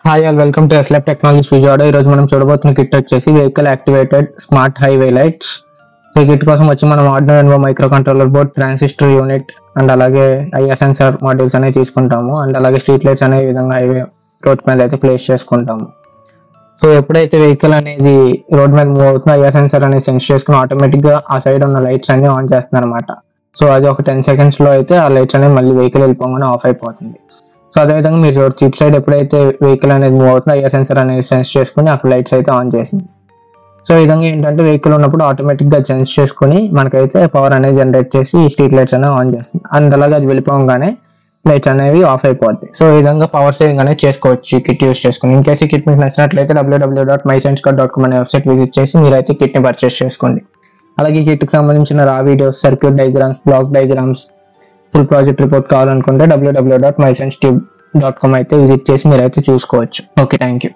Hi all welcome to ఎస్లాబ్ technologies Vijayawada. ఈరోజు మనం చూడబోతున్న kit వచ్చేసి vehicle activated smart highway lights. ఈ కిట్ కోసం వచ్చి మనం Arduino ఎన్వో micro controller board, transistor unit and అలాగే ఐఆర్ సెన్సార్ మాడ్యూల్స్ అనేవి తీసుకుంటాము. అండ్ అలాగే స్ట్రీట్ లైట్స్ అనే విధంగా హైవే రోడ్ మీద అయితే ప్లేస్ చేసుకుంటాము. సో ఎప్పుడైతే వెహికల్ అనేది రోడ్ మీద మూవ్ అవుతుందో ఐఆర్ సెన్సార్ అనేది సెన్స్ చేసుకుని ఆటోమేటిక్గా ఆ సైడ్ ఉన్న లైట్స్ అన్ని ఆన్ చేస్తుంది అనమాట. సో అది ఒక 10 seconds లో అయితే ఆ లైట్స్ అనేవి మళ్ళీ వెహికల్ వెళ్ళిపోగానే ఆఫ్ అయిపోతుంది. సో అదేవిధంగా మీరు చూడొచ్చు, ఇటు సైడ్ ఎప్పుడైతే వెహికల్ అనేది మూవ్ అవుతుందో ఐఆర్ సెన్సార్ అనేది సెన్స్ చేసుకుని అక్కడ లైట్స్ అయితే ఆన్ చేసింది. సో ఈ విధంగా ఏంటంటే వెహికల్ ఉన్నప్పుడు ఆటోమేటిక్గా సెన్స్ చేసుకుని మనకైతే పవర్ అనేది జనరేట్ చేసి స్ట్రీట్ లైట్స్ అనేవి ఆన్ చేస్తుంది. అండ్ అలాగే అది వెళ్ళిపోగానే లైట్స్ అనేవి ఆఫ్ అయిపోద్ది. సో ఈ విధంగా పవర్ సేవింగ్ అనేది చేసుకోవచ్చు ఈ కిట్ యూస్ చేసుకుని. ఇన్ కేసు ఈ కిట్ మీకు నచ్చినట్లయితే www.mysensecard.com అనే వెబ్సైట్ విజిట్ చేసి మీరైతే కిట్ని పర్చేస్ చేసుకోండి. అలాగే ఈ కిట్కి సంబంధించిన raw videos, circuit diagrams, block diagrams, full project report కావాలనుకుంటే www.mysensecard.com అయితే విజిట్ చేసి మీరైతే చూసుకోవచ్చు. Okay, thank you.